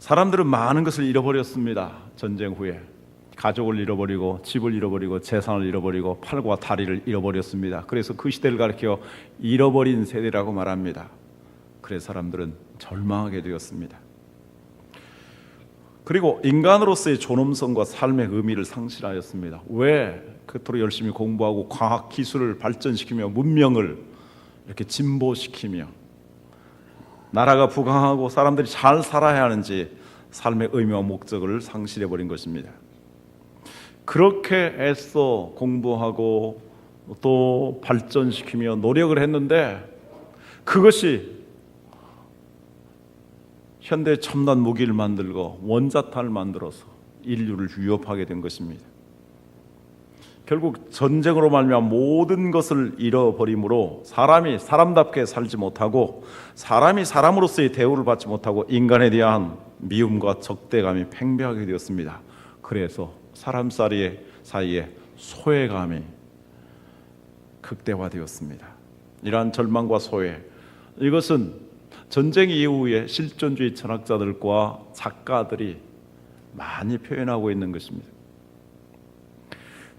사람들은 많은 것을 잃어버렸습니다. 전쟁 후에 가족을 잃어버리고 집을 잃어버리고 재산을 잃어버리고 팔과 다리를 잃어버렸습니다. 그래서 그 시대를 가리켜 잃어버린 세대라고 말합니다. 그래서 사람들은 절망하게 되었습니다. 그리고 인간으로서의 존엄성과 삶의 의미를 상실하였습니다. 왜 그토록 열심히 공부하고 과학 기술을 발전시키며 문명을 이렇게 진보시키며 나라가 부강하고 사람들이 잘 살아야 하는지 삶의 의미와 목적을 상실해버린 것입니다. 그렇게 애써 공부하고 또 발전시키며 노력을 했는데 그것이 현대 첨단 무기를 만들고 원자탄을 만들어서 인류를 위협하게 된 것입니다. 결국 전쟁으로 말미암아 모든 것을 잃어버림으로 사람이 사람답게 살지 못하고 사람이 사람으로서의 대우를 받지 못하고 인간에 대한 미움과 적대감이 팽배하게 되었습니다. 그래서 사람 사이에 소외감이 극대화되었습니다. 이러한 절망과 소외, 이것은 전쟁 이후에 실존주의 철학자들과 작가들이 많이 표현하고 있는 것입니다.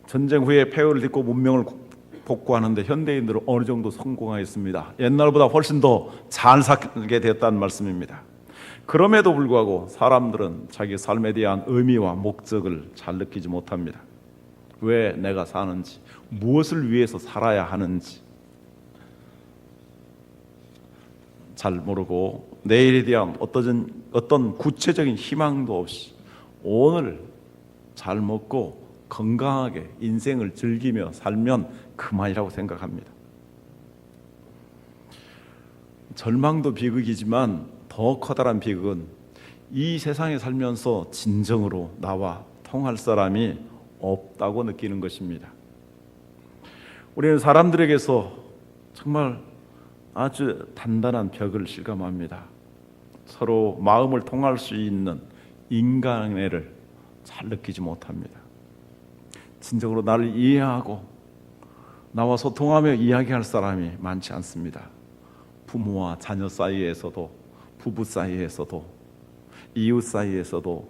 전쟁 후에 폐허를 딛고 문명을 복구하는데 현대인들은 어느 정도 성공하였습니다. 옛날보다 훨씬 더 잘 살게 되었다는 말씀입니다. 그럼에도 불구하고 사람들은 자기 삶에 대한 의미와 목적을 잘 느끼지 못합니다. 왜 내가 사는지, 무엇을 위해서 살아야 하는지 잘 모르고 내일에 대한 어떤 구체적인 희망도 없이 오늘 잘 먹고 건강하게 인생을 즐기며 살면 그만이라고 생각합니다. 절망도 비극이지만 더 커다란 비극은 이 세상에 살면서 진정으로 나와 통할 사람이 없다고 느끼는 것입니다. 우리는 사람들에게서 정말 아주 단단한 벽을 실감합니다. 서로 마음을 통할 수 있는 인간애를 잘 느끼지 못합니다. 진정으로 나를 이해하고 나와 소통하며 이야기할 사람이 많지 않습니다. 부모와 자녀 사이에서도, 부부 사이에서도, 이웃 사이에서도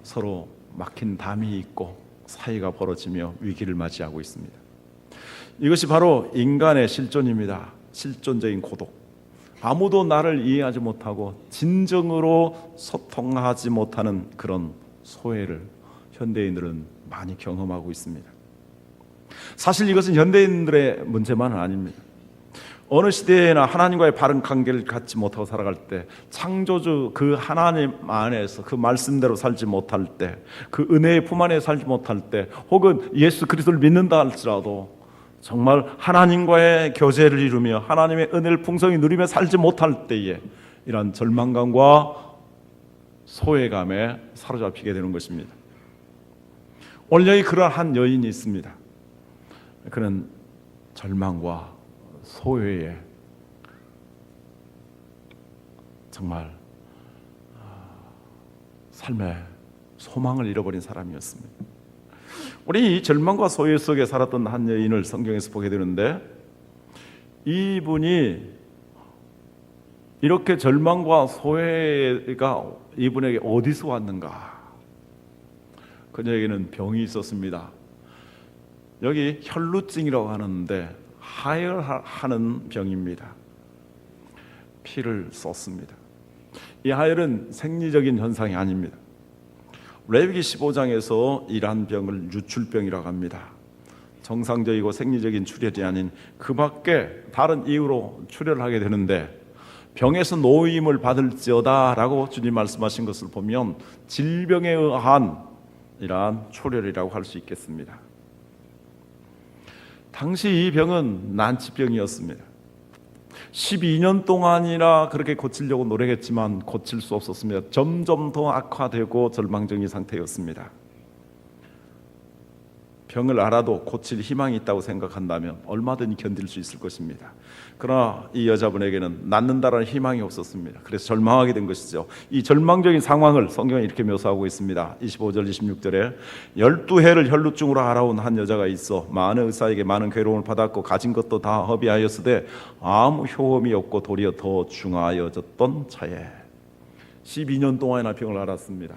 서로 막힌 담이 있고 사이가 벌어지며 위기를 맞이하고 있습니다. 이것이 바로 인간의 실존입니다. 실존적인 고독. 아무도 나를 이해하지 못하고 진정으로 소통하지 못하는 그런 소외를 현대인들은 많이 경험하고 있습니다. 사실 이것은 현대인들의 문제만은 아닙니다. 어느 시대에나 하나님과의 바른 관계를 갖지 못하고 살아갈 때, 창조주 그 하나님 안에서 그 말씀대로 살지 못할 때, 그 은혜의 품 안에 살지 못할 때, 혹은 예수 그리스도를 믿는다 할지라도 정말 하나님과의 교제를 이루며 하나님의 은혜를 풍성히 누리며 살지 못할 때에 이러한 절망감과 소외감에 사로잡히게 되는 것입니다. 오늘 여기 그러한 한 여인이 있습니다. 그는 절망과 소외에 정말 삶의 소망을 잃어버린 사람이었습니다. 우리 이 절망과 소외 속에 살았던 한 여인을 성경에서 보게 되는데, 이분이 이렇게 절망과 소외가 이분에게 어디서 왔는가? 그녀에게는 병이 있었습니다. 여기 혈루증이라고 하는데 하혈하는 병입니다. 피를 쏟습니다. 이 하혈은 생리적인 현상이 아닙니다. 레위기 15장에서 이러한 병을 유출병이라고 합니다. 정상적이고 생리적인 출혈이 아닌 그 밖에 다른 이유로 출혈을 하게 되는데, 병에서 노임을 받을지어다 라고 주님 말씀하신 것을 보면 질병에 의한 이러한 출혈이라고 할 수 있겠습니다. 당시 이 병은 난치병이었습니다. 12년 동안이나 그렇게 고치려고 노력했지만 고칠 수 없었습니다. 점점 더 악화되고 절망적인 상태였습니다. 병을 알아도 고칠 희망이 있다고 생각한다면 얼마든지 견딜 수 있을 것입니다. 그러나 이 여자분에게는 낫는다라는 희망이 없었습니다. 그래서 절망하게 된 것이죠. 이 절망적인 상황을 성경이 이렇게 묘사하고 있습니다. 25절 26절에 12해를 혈루증으로 알아온 한 여자가 있어 많은 의사에게 많은 괴로움을 받았고 가진 것도 다 허비하였으되 아무 효험이 없고 도리어 더 중하여졌던 차에, 12년 동안이나 병을 앓았습니다.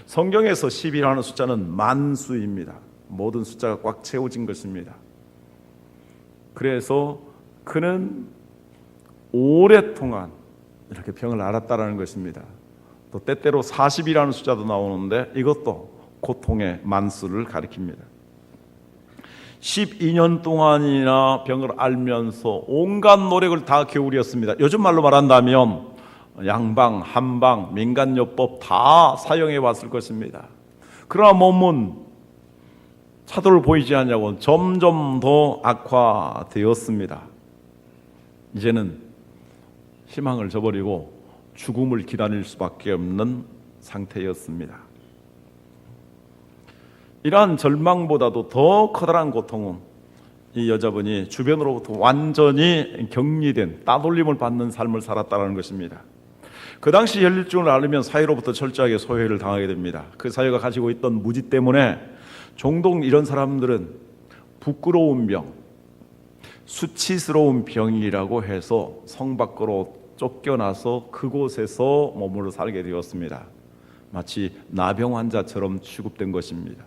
성경에서 10이라는 숫자는 만수입니다. 모든 숫자가 꽉 채워진 것입니다. 그래서 그는 오랫동안 이렇게 병을 앓았다라는 것입니다. 또 때때로 40이라는 숫자도 나오는데 이것도 고통의 만수를 가리킵니다. 12년 동안이나 병을 앓면서 온갖 노력을 다 기울였습니다. 요즘 말로 말한다면 양방, 한방, 민간요법 다 사용해 왔을 것입니다. 그러나 몸은 차도를 보이지 않냐고 점점 더 악화되었습니다. 이제는 희망을 저버리고 죽음을 기다릴 수밖에 없는 상태였습니다. 이러한 절망보다도 더 커다란 고통은 이 여자분이 주변으로부터 완전히 격리된 따돌림을 받는 삶을 살았다는 것입니다. 그 당시 혈류증을 앓으면 사회로부터 철저하게 소외를 당하게 됩니다. 그 사회가 가지고 있던 무지 때문에 종종 이런 사람들은 부끄러운 병, 수치스러운 병이라고 해서 성 밖으로 쫓겨나서 그곳에서 머물러 살게 되었습니다. 마치 나병 환자처럼 취급된 것입니다.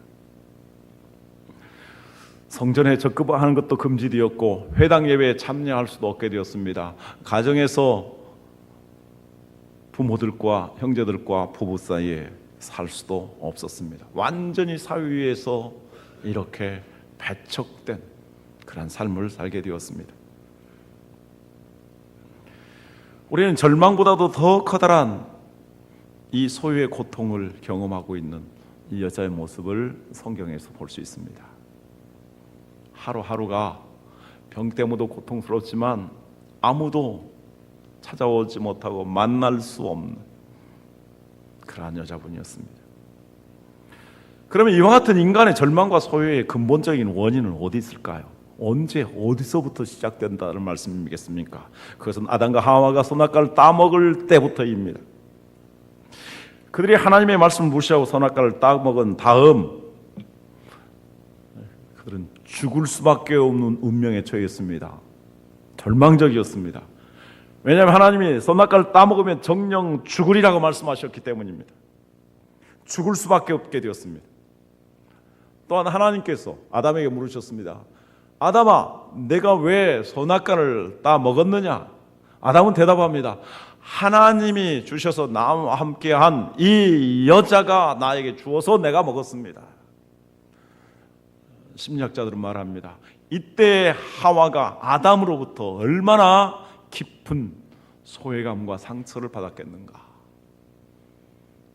성전에 적급하는 것도 금지되었고 회당 예배에 참여할 수도 없게 되었습니다. 가정에서 부모들과 형제들과 부부 사이에 살 수도 없었습니다. 완전히 사회에서 이렇게 배척된 그런 삶을 살게 되었습니다. 우리는 절망보다도 더 커다란 이 소유의 고통을 경험하고 있는 이 여자의 모습을 성경에서 볼 수 있습니다. 하루하루가 병 때문에도 고통스럽지만 아무도 찾아오지 못하고 만날 수 없는 그러한 여자분이었습니다. 그러면 이와 같은 인간의 절망과 소유의 근본적인 원인은 어디 있을까요? 언제 어디서부터 시작된다는 말씀이겠습니까? 그것은 아담과 하와가 선악과를 따먹을 때부터입니다. 그들이 하나님의 말씀을 무시하고 선악과를 따먹은 다음 그들은 죽을 수밖에 없는 운명에 처했습니다. 절망적이었습니다. 왜냐하면 하나님이 선악과를 따먹으면 정령 죽으리라고 말씀하셨기 때문입니다. 죽을 수밖에 없게 되었습니다. 또한 하나님께서 아담에게 물으셨습니다. 아담아, 내가 왜 선악과를 따먹었느냐? 아담은 대답합니다. 하나님이 주셔서 나와 함께한 이 여자가 나에게 주어서 내가 먹었습니다. 심리학자들은 말합니다. 이때 하와가 아담으로부터 얼마나 깊은 소외감과 상처를 받았겠는가.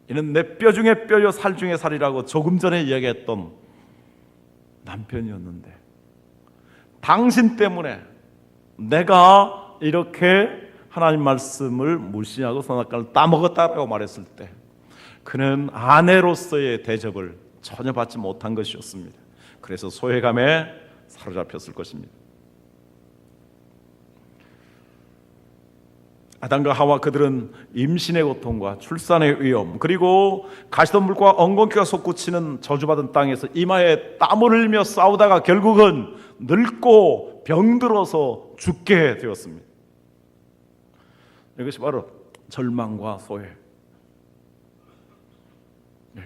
이는 내 뼈 중에 뼈요 살 중에 살이라고 조금 전에 이야기했던 남편이었는데 당신 때문에 내가 이렇게 하나님 말씀을 무시하고 선악과를 따먹었다라고 말했을 때 그는 아내로서의 대접을 전혀 받지 못한 것이었습니다. 그래서 소외감에 사로잡혔을 것입니다. 아담과 하와 그들은 임신의 고통과 출산의 위험 그리고 가시덤불과 엉겅퀴가 솟구치는 저주받은 땅에서 이마에 땀을 흘리며 싸우다가 결국은 늙고 병들어서 죽게 되었습니다. 이것이 바로 절망과 소외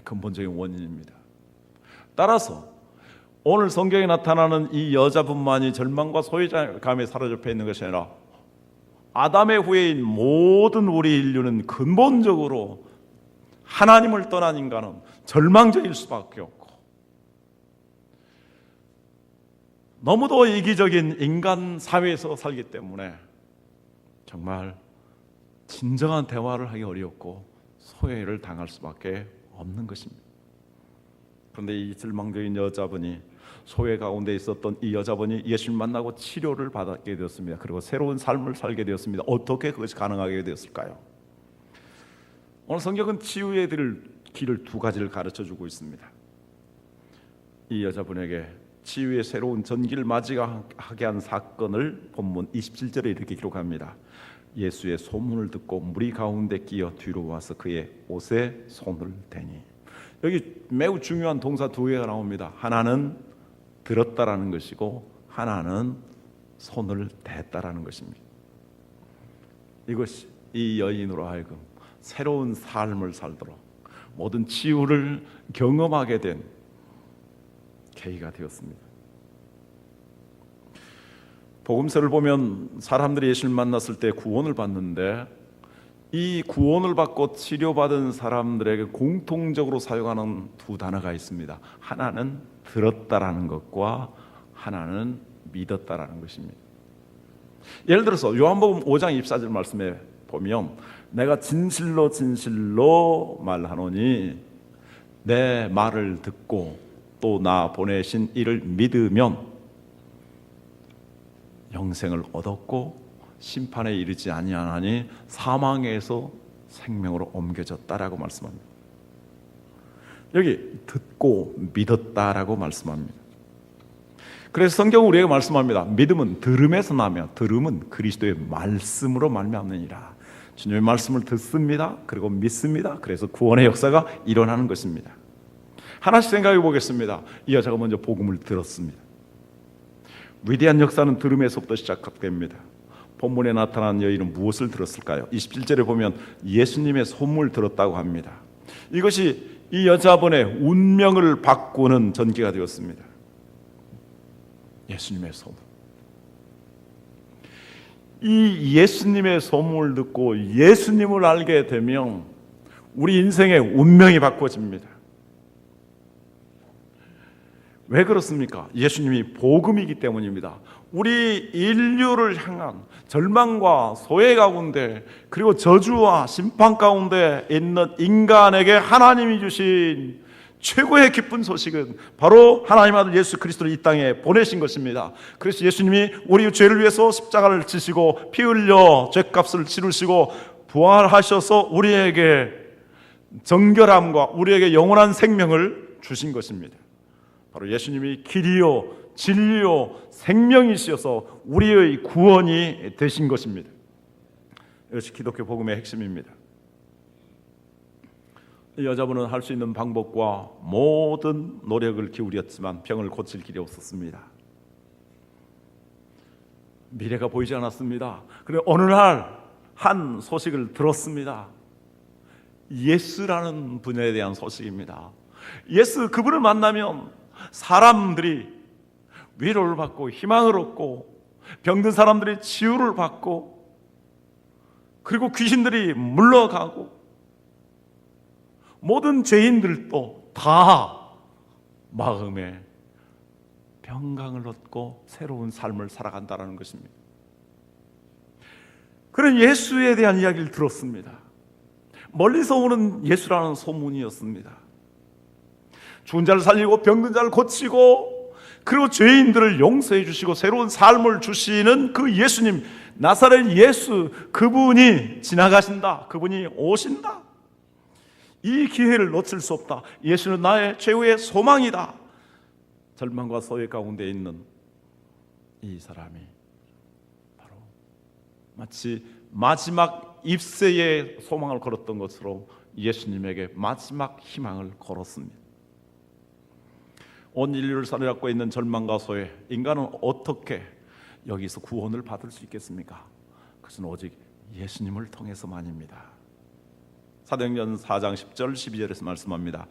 근본적인 원인입니다. 따라서 오늘 성경에 나타나는 이 여자분만이 절망과 소외감에 사로잡혀 있는 것이 아니라 아담의 후예인 모든 우리 인류는 근본적으로 하나님을 떠난 인간은 절망적일 수밖에 없고 너무도 이기적인 인간 사회에서 살기 때문에 정말 진정한 대화를 하기 어렵고 소외를 당할 수밖에 없는 것입니다. 그런데 이 절망적인 여자분이 소외 가운데 있었던 이 여자분이 예수를 만나고 치료를 받게 되었습니다. 그리고 새로운 삶을 살게 되었습니다. 어떻게 그것이 가능하게 되었을까요? 오늘 성경은 치유의 길을 두 가지를 가르쳐주고 있습니다. 이 여자분에게 치유의 새로운 전기를 맞이하게 한 사건을 본문 27절에 이렇게 기록합니다. 예수의 소문을 듣고 무리 가운데 끼어 뒤로 와서 그의 옷에 손을 대니. 여기 매우 중요한 동사 두 개가 나옵니다. 하나는 들었다라는 것이고 하나는 손을 댔다라는 것입니다. 이것이 이 여인으로 하여금 새로운 삶을 살도록 모든 치유를 경험하게 된 계기가 되었습니다. 복음서를 보면 사람들이 예수를 만났을 때 구원을 받는데, 이 구원을 받고 치료받은 사람들에게 공통적으로 사용하는 두 단어가 있습니다. 하나는 들었다라는 것과 하나는 믿었다라는 것입니다. 예를 들어서 요한복음 5장 24절 말씀에 보면, 내가 진실로 진실로 말하노니 내 말을 듣고 또 나 보내신 이를 믿으면 영생을 얻었고 심판에 이르지 아니하나니 사망에서 생명으로 옮겨졌다라고 말씀합니다. 여기 듣고 믿었다라고 말씀합니다. 그래서 성경은 우리에게 말씀합니다. 믿음은 들음에서 나며 들음은 그리스도의 말씀으로 말미암느니라. 주님의 말씀을 듣습니다. 그리고 믿습니다. 그래서 구원의 역사가 일어나는 것입니다. 하나씩 생각해 보겠습니다. 이 여자가 먼저 복음을 들었습니다. 위대한 역사는 들음에서부터 시작됩니다. 본문에 나타난 여인은 무엇을 들었을까요? 27절에 보면 예수님의 소문을 들었다고 합니다. 이것이 이 여자분의 운명을 바꾸는 전개가 되었습니다. 예수님의 소문. 이 예수님의 소문을 듣고 예수님을 알게 되면 우리 인생의 운명이 바꿔집니다. 왜 그렇습니까? 예수님이 복음이기 때문입니다. 우리 인류를 향한 절망과 소외 가운데, 그리고 저주와 심판 가운데 있는 인간에게 하나님이 주신 최고의 기쁜 소식은 바로 하나님 아들 예수 그리스도를 이 땅에 보내신 것입니다. 그래서 예수님이 우리 죄를 위해서 십자가를 지시고 피 흘려 죄값을 치르시고 부활하셔서 우리에게 정결함과 우리에게 영원한 생명을 주신 것입니다. 바로 예수님이 길이요 진리요 생명이시어서 우리의 구원이 되신 것입니다. 이것이 기독교 복음의 핵심입니다. 이 여자분은 할 수 있는 방법과 모든 노력을 기울였지만 병을 고칠 길이 없었습니다. 미래가 보이지 않았습니다. 그런데 어느 날 한 소식을 들었습니다. 예수라는 분야에 대한 소식입니다. 예수, 그분을 만나면 사람들이 위로를 받고 희망을 얻고 병든 사람들이 치유를 받고 그리고 귀신들이 물러가고 모든 죄인들도 다 마음에 평강을 얻고 새로운 삶을 살아간다는 것입니다. 그런 예수에 대한 이야기를 들었습니다. 멀리서 오는 예수라는 소문이었습니다. 죽은 자를 살리고 병든 자를 고치고 그리고 죄인들을 용서해 주시고 새로운 삶을 주시는 그 예수님, 나사렛 예수, 그분이 지나가신다. 그분이 오신다. 이 기회를 놓칠 수 없다. 예수는 나의 최후의 소망이다. 절망과 소외 가운데 있는 이 사람이 바로 마치 마지막 입새의 소망을 걸었던 것으로 예수님에게 마지막 희망을 걸었습니다. 온 인류를 사로잡고 있는 절망과 소외, 인간은 어떻게 여기서 구원을 받을 수 있겠습니까? 그것은 오직 예수님을 통해서만입니다. 사도행전 4장 10절 12절에서 말씀합니다.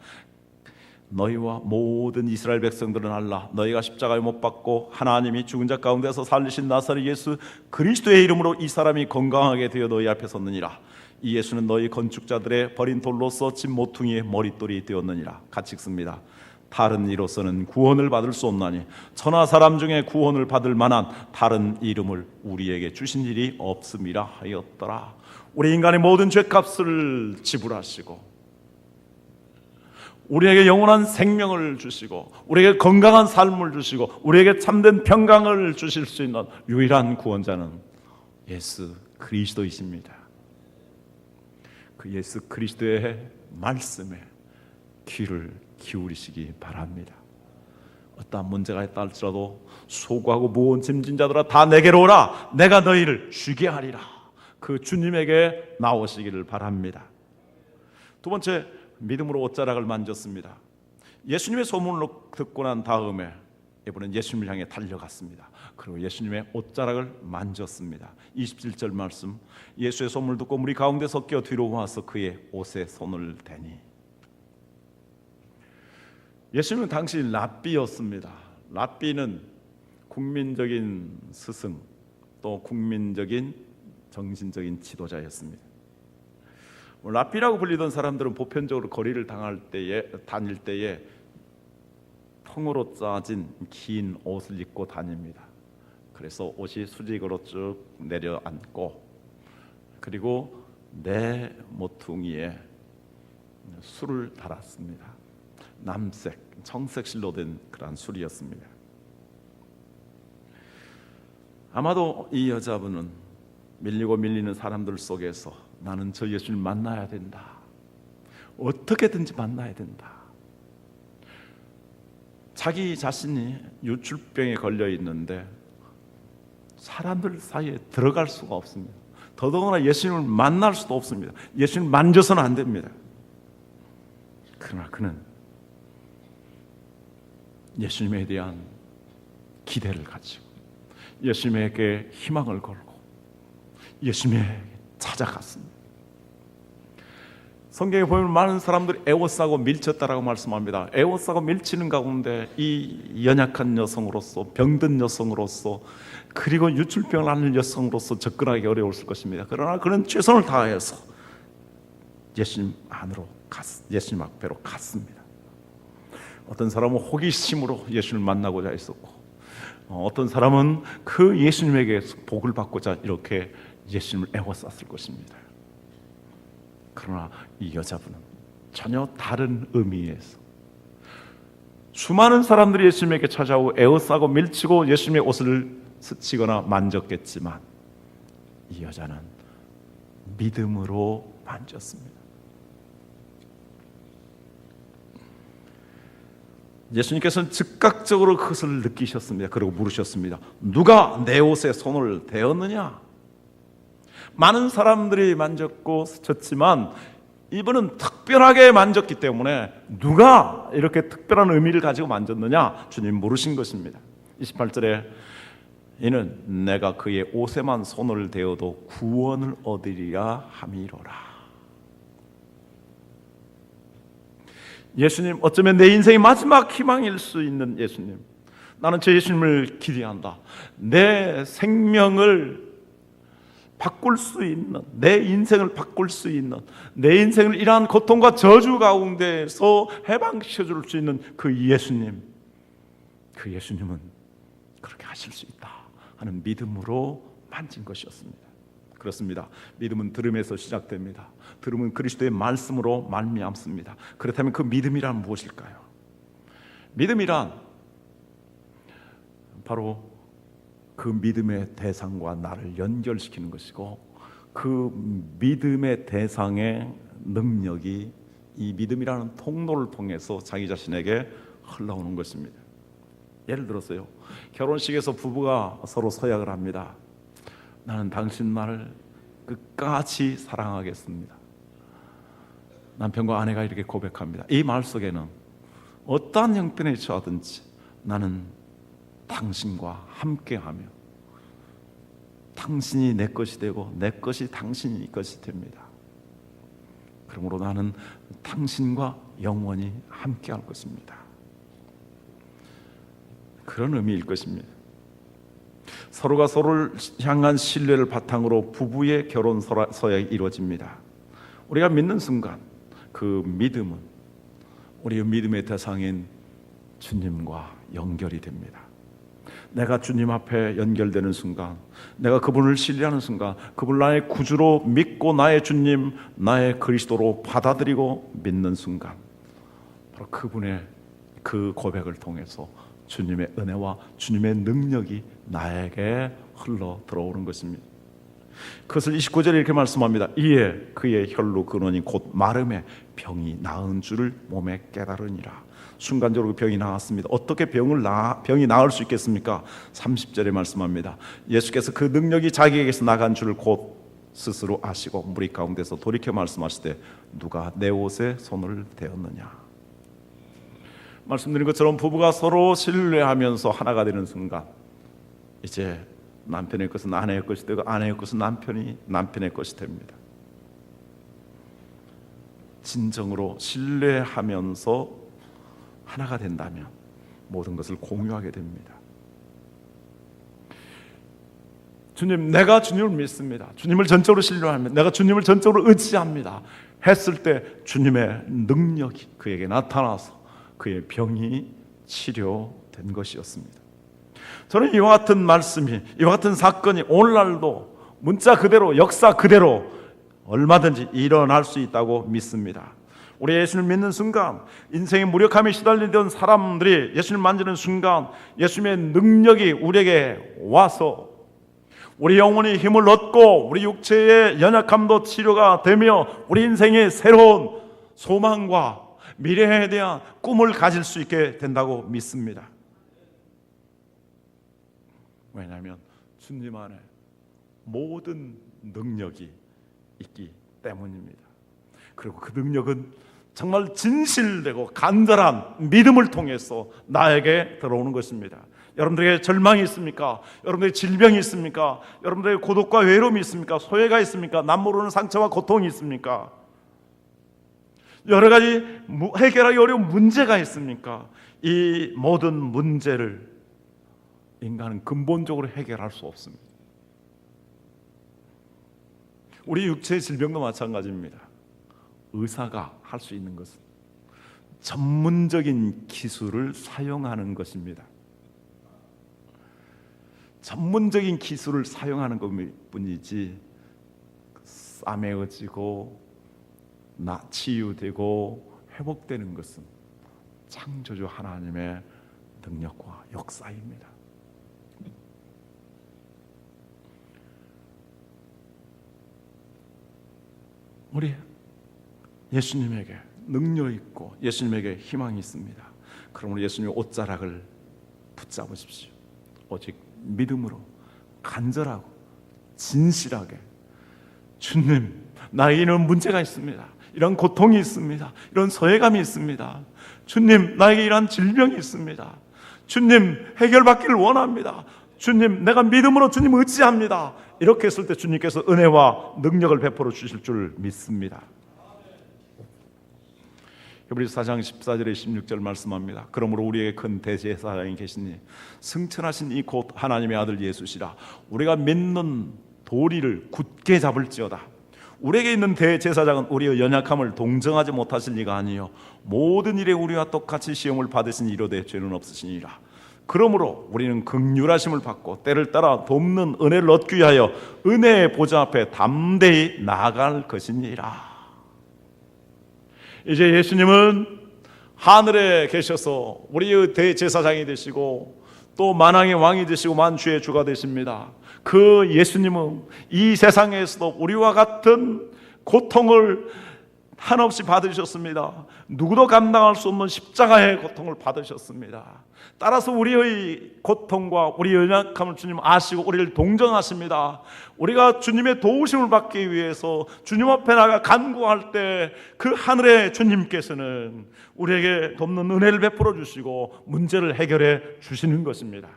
너희와 모든 이스라엘 백성들은 알라. 너희가 십자가에 못 박고 하나님이 죽은 자 가운데서 살리신 나사렛 예수 그리스도의 이름으로 이 사람이 건강하게 되어 너희 앞에 섰느니라. 이 예수는 너희 건축자들의 버린 돌로서 집 모퉁이의 머릿돌이 되었느니라. 같이 읽습니다. 다른 이로서는 구원을 받을 수 없나니 천하 사람 중에 구원을 받을 만한 다른 이름을 우리에게 주신 일이 없음이라 하였더라. 우리 인간의 모든 죄값을 지불하시고 우리에게 영원한 생명을 주시고 우리에게 건강한 삶을 주시고 우리에게 참된 평강을 주실 수 있는 유일한 구원자는 예수 그리스도이십니다. 그 예수 그리스도의 말씀에 귀를 기울이시기 바랍니다. 어떠한 문제가 있다 할지라도 수고하고 무거운 짐진 자들아 다 내게로 오라. 내가 너희를 쉬게 하리라. 그 주님에게 나오시기를 바랍니다. 두 번째, 믿음으로 옷자락을 만졌습니다. 예수님의 소문을 듣고 난 다음에 이분은 예수님을 향해 달려갔습니다. 그리고 예수님의 옷자락을 만졌습니다. 27절 말씀, 예수의 소문을 듣고 무리 가운데 섞여 뒤로 와서 그의 옷에 손을 대니. 예수님은 당시 랍비였습니다. 랍비는 국민적인 스승, 또 국민적인 정신적인 지도자였습니다. 랍비라고 불리던 사람들은 보편적으로 거리를 다닐 때에 통으로 짜진 긴 옷을 입고 다닙니다. 그래서 옷이 수직으로 쭉 내려앉고, 그리고 내 모퉁이에 술을 달았습니다. 남색, 청색 실로 된 그러한 술이었습니다. 아마도 이 여자분은 밀리고 밀리는 사람들 속에서 나는 저 예수를 만나야 된다, 어떻게든지 만나야 된다, 자기 자신이 유출병에 걸려 있는데 사람들 사이에 들어갈 수가 없습니다. 더더구나 예수님을 만날 수도 없습니다. 예수님을 만져서는 안 됩니다. 그러나 그는 예수님에 대한 기대를 가지고 예수님에게 희망을 걸고 예수님에게 찾아갔습니다. 성경에 보면 많은 사람들이 애워싸고 밀쳤다라고 말씀합니다. 애워싸고 밀치는 가운데 이 연약한 여성으로서, 병든 여성으로서, 그리고 유출병을 앓는 여성으로서 접근하기 어려웠을 것입니다. 그러나 그는 최선을 다해서 예수님 앞에로 갔습니다. 어떤 사람은 호기심으로 예수님을 만나고자 했었고, 어떤 사람은 그 예수님에게 복을 받고자 이렇게 예수님을 애워쌌을 것입니다. 그러나 이 여자분은 전혀 다른 의미에서 수많은 사람들이 예수님에게 찾아오고 에워싸고 밀치고 예수님의 옷을 스치거나 만졌겠지만 이 여자는 믿음으로 만졌습니다. 예수님께서는 즉각적으로 그것을 느끼셨습니다. 그리고 물으셨습니다. 누가 내 옷에 손을 대었느냐? 많은 사람들이 만졌고 스쳤지만 이분은 특별하게 만졌기 때문에 누가 이렇게 특별한 의미를 가지고 만졌느냐? 주님 물으신 것입니다. 28절에 이는 내가 그의 옷에만 손을 대어도 구원을 얻으리라 함이로라. 예수님, 어쩌면 내 인생의 마지막 희망일 수 있는 예수님, 나는 저 예수님을 기대한다. 내 생명을 바꿀 수 있는, 내 인생을 바꿀 수 있는, 내 인생을 이러한 고통과 저주 가운데서 해방시켜줄 수 있는 그 예수님, 그 예수님은 그렇게 하실 수 있다 하는 믿음으로 만진 것이었습니다. 그렇습니다. 믿음은 들음에서 시작됩니다. 들음은 그리스도의 말씀으로 말미암습니다. 그렇다면 그 믿음이란 무엇일까요? 믿음이란 바로 그 믿음의 대상과 나를 연결시키는 것이고, 그 믿음의 대상의 능력이 이 믿음이라는 통로를 통해서 자기 자신에게 흘러오는 것입니다. 예를 들어서요, 결혼식에서 부부가 서로 서약을 합니다. 나는 당신 나를 끝까지 사랑하겠습니다. 남편과 아내가 이렇게 고백합니다. 이 말 속에는 어떠한 형편에 처하든지 나는 당신과 함께하며 당신이 내 것이 되고 내 것이 당신이 것이 됩니다. 그러므로 나는 당신과 영원히 함께할 것입니다. 그런 의미일 것입니다. 서로가 서로를 향한 신뢰를 바탕으로 부부의 결혼 서약이 이루어집니다. 우리가 믿는 순간 그 믿음은 우리의 믿음의 대상인 주님과 연결이 됩니다. 내가 주님 앞에 연결되는 순간, 내가 그분을 신뢰하는 순간, 그분을 나의 구주로 믿고 나의 주님, 나의 그리스도로 받아들이고 믿는 순간, 바로 그분의 그 고백을 통해서 주님의 은혜와 주님의 능력이 나에게 흘러 들어오는 것입니다. 그것을 29절에 이렇게 말씀합니다. 이에 그의 혈로 근원이 곧 마름에 병이 나은 줄을 몸에 깨달으니라. 순간적으로 병이 나았습니다. 어떻게 병이 나을 수 있겠습니까? 30절에 말씀합니다. 예수께서 그 능력이 자기에게서 나간 줄을 곧 스스로 아시고 무리 가운데서 돌이켜 말씀하시되 누가 내 옷에 손을 대었느냐. 말씀드린 것처럼 부부가 서로 신뢰하면서 하나가 되는 순간, 이제 남편의 것은 아내의 것이 되고 아내의 것은 남편의 것이 됩니다. 진정으로 신뢰하면서 하나가 된다면 모든 것을 공유하게 됩니다. 주님, 내가 주님을 믿습니다. 주님을 전적으로 신뢰합니다. 내가 주님을 전적으로 의지합니다. 했을 때 주님의 능력이 그에게 나타나서 그의 병이 치료된 것이었습니다. 저는 이와 같은 말씀이, 이와 같은 사건이 오늘날도 문자 그대로, 역사 그대로 얼마든지 일어날 수 있다고 믿습니다. 우리 예수를 믿는 순간, 인생의 무력함에 시달리던 사람들이 예수를 만지는 순간 예수님의 능력이 우리에게 와서 우리 영혼이 힘을 얻고 우리 육체의 연약함도 치료가 되며 우리 인생의 새로운 소망과 미래에 대한 꿈을 가질 수 있게 된다고 믿습니다. 왜냐하면 주님 안에 모든 능력이 있기 때문입니다. 그리고 그 능력은 정말 진실되고 간절한 믿음을 통해서 나에게 들어오는 것입니다. 여러분들에게 절망이 있습니까? 여러분들에게 질병이 있습니까? 여러분들에게 고독과 외로움이 있습니까? 소외가 있습니까? 남모르는 상처와 고통이 있습니까? 여러 가지 해결하기 어려운 문제가 있습니까? 이 모든 문제를 인간은 근본적으로 해결할 수 없습니다. 우리 육체의 질병도 마찬가지입니다. 의사가 할 수 있는 것은 전문적인 기술을 사용하는 것입니다. 전문적인 기술을 사용하는 것뿐이지 싸매어지고 치유되고 회복되는 것은 창조주 하나님의 능력과 역사입니다. 우리 예수님에게 능력이 있고 예수님에게 희망이 있습니다. 그러므로 예수님의 옷자락을 붙잡으십시오. 오직 믿음으로 간절하고 진실하게, 주님, 나에게 이런 문제가 있습니다. 이런 고통이 있습니다. 이런 소외감이 있습니다. 주님, 나에게 이런 질병이 있습니다. 주님, 해결받기를 원합니다. 주님, 내가 믿음으로 주님 의지합니다. 이렇게 했을 때 주님께서 은혜와 능력을 베풀어 주실 줄 믿습니다. 히브리서 4장 14절에 16절 말씀합니다. 그러므로 우리에게 큰 대제사장이 계시니 승천하신 이 곧 하나님의 아들 예수시라. 우리가 믿는 도리를 굳게 잡을지어다. 우리에게 있는 대제사장은 우리의 연약함을 동정하지 못하실 리가 아니요 모든 일에 우리와 똑같이 시험을 받으신 이로되 죄는 없으시니라. 그러므로 우리는 긍휼하심을 받고 때를 따라 돕는 은혜를 얻기 위하여 은혜의 보좌 앞에 담대히 나아갈 것이니라. 이제 예수님은 하늘에 계셔서 우리의 대제사장이 되시고 또 만왕의 왕이 되시고 만주의 주가 되십니다. 그 예수님은 이 세상에서도 우리와 같은 고통을 한없이 받으셨습니다. 누구도 감당할 수 없는 십자가의 고통을 받으셨습니다. 따라서 우리의 고통과 우리의 연약함을 주님 아시고 우리를 동정하십니다. 우리가 주님의 도우심을 받기 위해서 주님 앞에 나가 간구할 때 그 하늘의 주님께서는 우리에게 돕는 은혜를 베풀어 주시고 문제를 해결해 주시는 것입니다.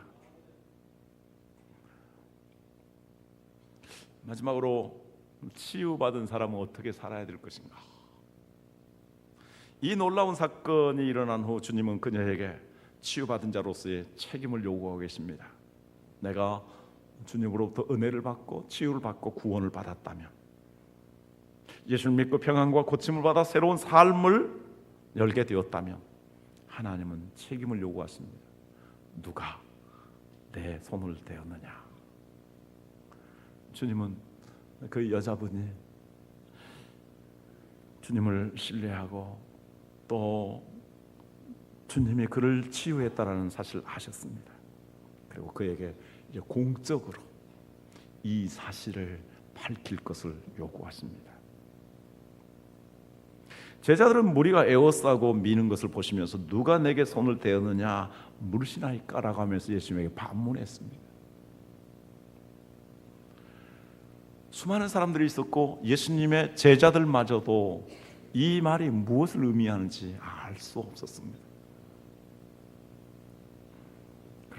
마지막으로 치유받은 사람은 어떻게 살아야 될 것인가? 이 놀라운 사건이 일어난 후 주님은 그녀에게 치유받은 자로서의 책임을 요구하고 계십니다. 내가 주님으로부터 은혜를 받고 치유를 받고 구원을 받았다면, 예수를 믿고 평안과 고침을 받아 새로운 삶을 열게 되었다면 하나님은 책임을 요구하십니다. 누가 내 손을 대었느냐? 주님은 그 여자분이 주님을 신뢰하고 또 주님이 그를 치유했다라는 사실을 아셨습니다. 그리고 그에게 이제 공적으로 이 사실을 밝힐 것을 요구하십니다. 제자들은 무리가 에워싸고 미는 것을 보시면서 누가 내게 손을 대었느냐 물으시나이까라고 하면서 예수님에게 반문했습니다. 수많은 사람들이 있었고 예수님의 제자들마저도 이 말이 무엇을 의미하는지 알 수 없었습니다.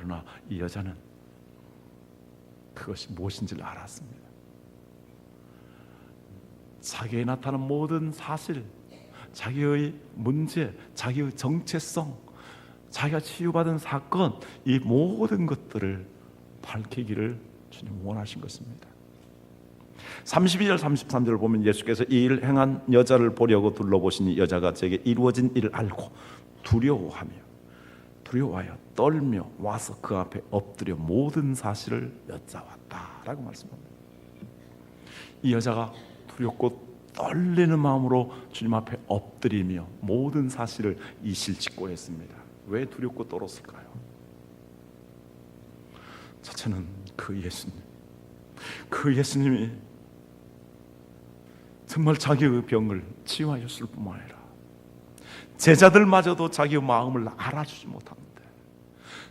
그러나 이 여자는 그것이 무엇인지를 알았습니다. 자기에 나타난 모든 사실, 자기의 문제, 자기의 정체성, 자기가 치유받은 사건, 이 모든 것들을 밝히기를 주님 원하신 것입니다. 32절 33절을 보면 예수께서 이 일을 행한 여자를 보려고 둘러보시니 여자가 제게 이루어진 일을 알고 두려워하여 떨며 와서 그 앞에 엎드려 모든 사실을 여짜왔다라고 말씀합니다. 이 여자가 두렵고 떨리는 마음으로 주님 앞에 엎드리며 모든 사실을 이실직고 했습니다. 왜 두렵고 떨었을까요? 첫째는 그 예수님이 정말 자기의 병을 치유하셨을 뿐만 아니라 제자들마저도 자기의 마음을 알아주지 못하는데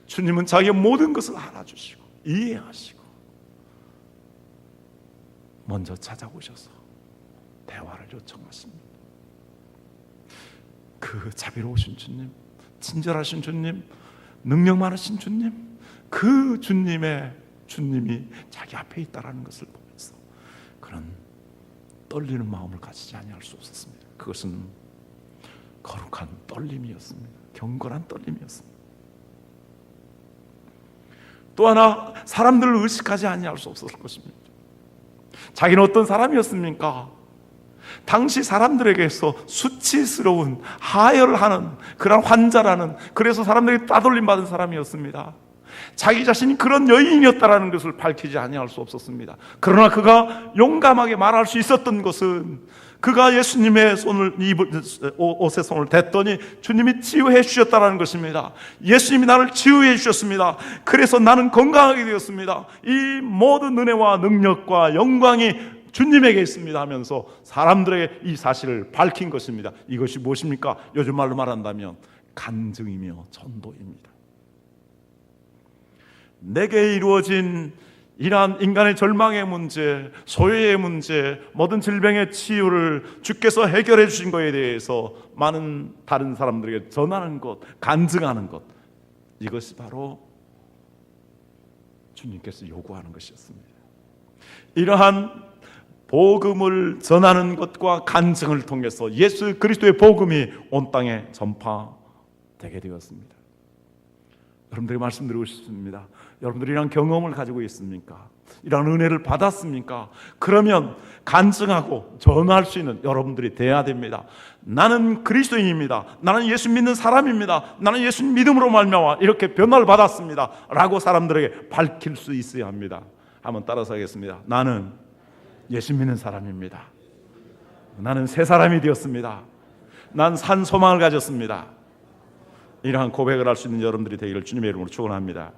주님은 자기의 모든 것을 알아주시고 이해하시고 먼저 찾아오셔서 대화를 요청하십니다. 그 자비로우신 주님, 친절하신 주님, 능력 많으신 주님, 그 주님이 자기 앞에 있다라는 것을 보면서 그런 떨리는 마음을 가지지 아니할 수 없었습니다. 그것은 거룩한 떨림이었습니다. 경건한 떨림이었습니다. 또 하나 사람들을 의식하지 아니할 수 없었을 것입니다. 자기는 어떤 사람이었습니까? 당시 사람들에게서 수치스러운 하혈하는 그런 환자라는, 그래서 사람들에게 따돌림 받은 사람이었습니다. 자기 자신이 그런 여인이었다라는 것을 밝히지 아니할 수 없었습니다. 그러나 그가 용감하게 말할 수 있었던 것은 그가 예수님의 옷에 손을 댔더니 주님이 치유해 주셨다는 것입니다. 예수님이 나를 치유해 주셨습니다. 그래서 나는 건강하게 되었습니다. 이 모든 은혜와 능력과 영광이 주님에게 있습니다 하면서 사람들에게 이 사실을 밝힌 것입니다. 이것이 무엇입니까? 요즘 말로 말한다면 간증이며 전도입니다. 내게 이루어진 이러한 인간의 절망의 문제, 소외의 문제, 모든 질병의 치유를 주께서 해결해 주신 것에 대해서 많은 다른 사람들에게 전하는 것, 간증하는 것, 이것이 바로 주님께서 요구하는 것이었습니다. 이러한 복음을 전하는 것과 간증을 통해서 예수 그리스도의 복음이 온 땅에 전파되게 되었습니다. 여러분들에게 말씀드리고 싶습니다. 여러분들이 이런 경험을 가지고 있습니까? 이런 은혜를 받았습니까? 그러면 간증하고 전할 수 있는 여러분들이 돼야 됩니다. 나는 그리스도인입니다. 나는 예수 믿는 사람입니다. 나는 예수 믿음으로 말미암아 이렇게 변화를 받았습니다 라고 사람들에게 밝힐 수 있어야 합니다. 한번 따라서 하겠습니다. 나는 예수 믿는 사람입니다. 나는 새 사람이 되었습니다. 난 산 소망을 가졌습니다. 이러한 고백을 할 수 있는 여러분들이 되기를 주님의 이름으로 축원합니다.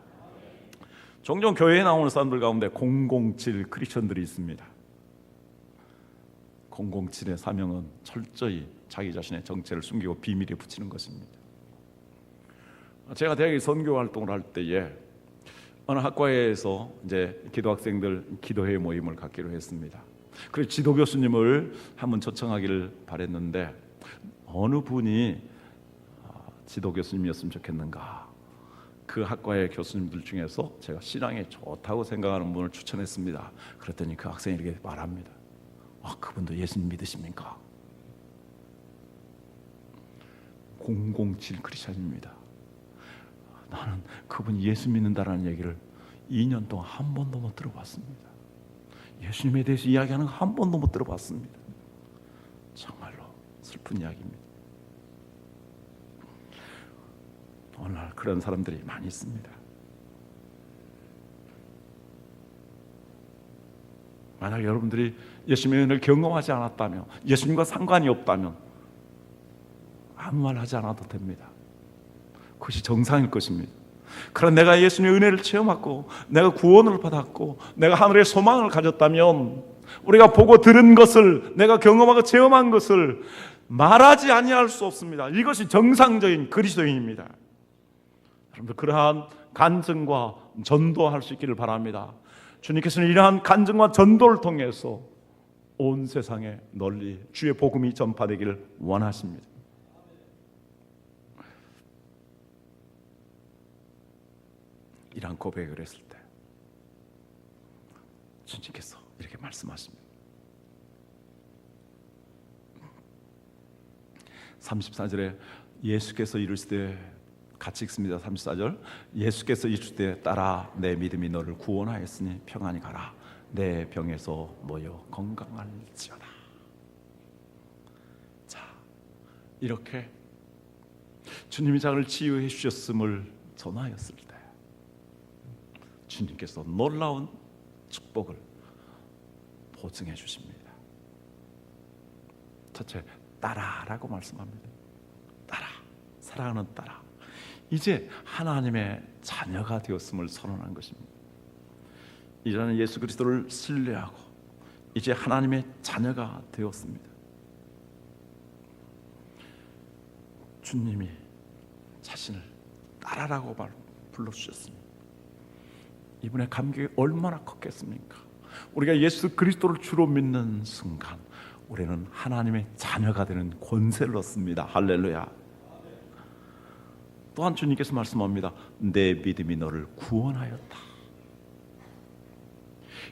종종 교회에 나오는 사람들 가운데 007 크리스천들이 있습니다. 007의 사명은 철저히 자기 자신의 정체를 숨기고 비밀에 붙이는 것입니다. 제가 대학에 선교 활동을 할 때에 어느 학과에서 이제 기도학생들 기도회 모임을 갖기로 했습니다. 그래서 지도 교수님을 한번 초청하기를 바랬는데 어느 분이 지도 교수님이었으면 좋겠는가? 그 학과의 교수님들 중에서 제가 신앙에 좋다고 생각하는 분을 추천했습니다. 그랬더니 그 학생이 이렇게 말합니다. 그분도 예수님 믿으십니까? 007 크리스천입니다. 나는 그분이 예수 믿는다라는 얘기를 2년 동안 한 번도 못 들어봤습니다. 예수님에 대해서 이야기하는 거 한 번도 못 들어봤습니다. 정말로 슬픈 이야기입니다. 오늘날 그런 사람들이 많이 있습니다. 만약 여러분들이 예수님의 은혜를 경험하지 않았다면, 예수님과 상관이 없다면 아무 말 하지 않아도 됩니다. 그것이 정상일 것입니다. 그러나 내가 예수님의 은혜를 체험하고 내가 구원을 받았고 내가 하늘의 소망을 가졌다면 우리가 보고 들은 것을, 내가 경험하고 체험한 것을 말하지 아니할 수 없습니다. 이것이 정상적인 그리스도인입니다. 여러분들 그러한 간증과 전도할 수 있기를 바랍니다. 주님께서는 이러한 간증과 전도를 통해서 온 세상에 널리 주의 복음이 전파되기를 원하십니다. 이런 고백을 했을 때 주님께서 이렇게 말씀하십니다. 34절에 예수께서 이르시되, 같이 읽습니다. 34절, 예수께서 이르시되 따라 내 믿음이 너를 구원하였으니 평안히 가라. 내 병에서 모여 건강할지어다. 자, 이렇게 주님이 자기를 치유해 주셨음을 전하였을 때 주님께서 놀라운 축복을 보증해 주십니다. 첫째, 따라라고 말씀합니다. 따라, 사랑하는 따라. 이제 하나님의 자녀가 되었음을 선언한 것입니다. 이제는 예수 그리스도를 신뢰하고 이제 하나님의 자녀가 되었습니다. 주님이 자신을 따라라고 불러주셨습니다. 이분의 감격이 얼마나 컸겠습니까? 우리가 예수 그리스도를 주로 믿는 순간 우리는 하나님의 자녀가 되는 권세를 얻습니다. 할렐루야. 또한 주님께서 말씀합니다. 내 믿음이 너를 구원하였다.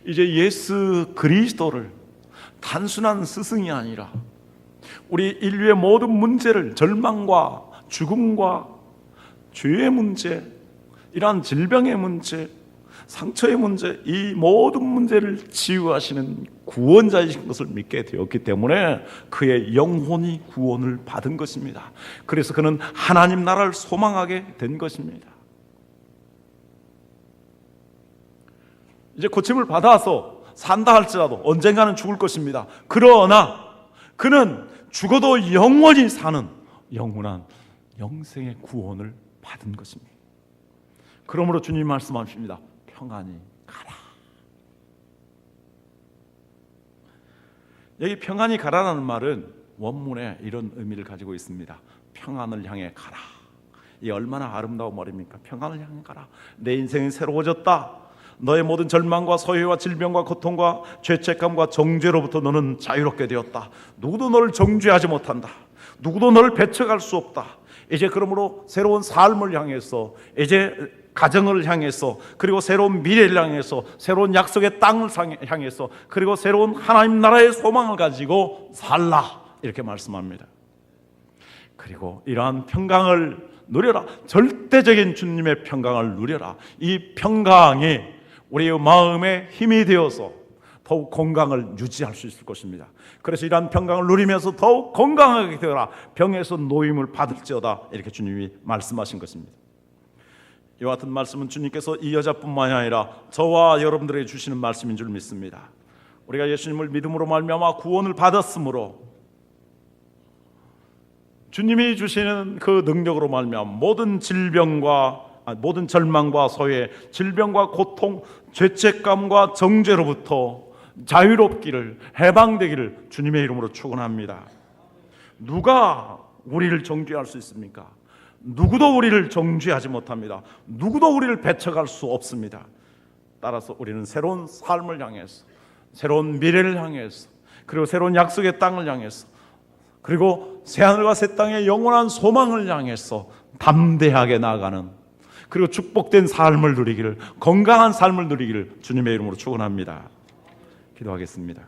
이제 예수 그리스도를 단순한 스승이 아니라 우리 인류의 모든 문제를, 절망과 죽음과 죄의 문제, 이러한 질병의 문제, 상처의 문제, 이 모든 문제를 치유하시는 구원자이신 것을 믿게 되었기 때문에 그의 영혼이 구원을 받은 것입니다. 그래서 그는 하나님 나라를 소망하게 된 것입니다. 이제 고침을 받아서 산다 할지라도 언젠가는 죽을 것입니다. 그러나 그는 죽어도 영원히 사는 영원한 영생의 구원을 받은 것입니다. 그러므로 주님 말씀하십니다. 평안히 가라. 여기 평안히 가라라는 말은 원문에 이런 의미를 가지고 있습니다. 평안을 향해 가라. 이 얼마나 아름다운 말입니까? 평안을 향해 가라. 내 인생이 새로워졌다. 너의 모든 절망과 소외와 질병과 고통과 죄책감과 정죄로부터 너는 자유롭게 되었다. 누구도 너를 정죄하지 못한다. 누구도 너를 배척할 수 없다. 이제 그러므로 새로운 삶을 향해서, 이제 가정을 향해서, 그리고 새로운 미래를 향해서, 새로운 약속의 땅을 향해서, 그리고 새로운 하나님 나라의 소망을 가지고 살라, 이렇게 말씀합니다. 그리고 이러한 평강을 누려라. 절대적인 주님의 평강을 누려라. 이 평강이 우리의 마음에 힘이 되어서 더욱 건강을 유지할 수 있을 것입니다. 그래서 이러한 평강을 누리면서 더욱 건강하게 되어라. 병에서 노임을 받을지어다. 이렇게 주님이 말씀하신 것입니다. 이와 같은 말씀은 주님께서 이 여자뿐만이 아니라 저와 여러분들에게 주시는 말씀인 줄 믿습니다. 우리가 예수님을 믿음으로 말미암아 구원을 받았으므로 주님이 주시는 그 능력으로 말미암아 모든 절망과 소외, 질병과 고통, 죄책감과 정죄로부터 자유롭기를, 해방되기를 주님의 이름으로 축원합니다. 누가 우리를 정죄할 수 있습니까? 누구도 우리를 정죄하지 못합니다. 누구도 우리를 배척할 수 없습니다. 따라서 우리는 새로운 삶을 향해서, 새로운 미래를 향해서, 그리고 새로운 약속의 땅을 향해서, 그리고 새하늘과 새 땅의 영원한 소망을 향해서 담대하게 나아가는, 그리고 축복된 삶을 누리기를, 건강한 삶을 누리기를 주님의 이름으로 축원합니다. 기도하겠습니다.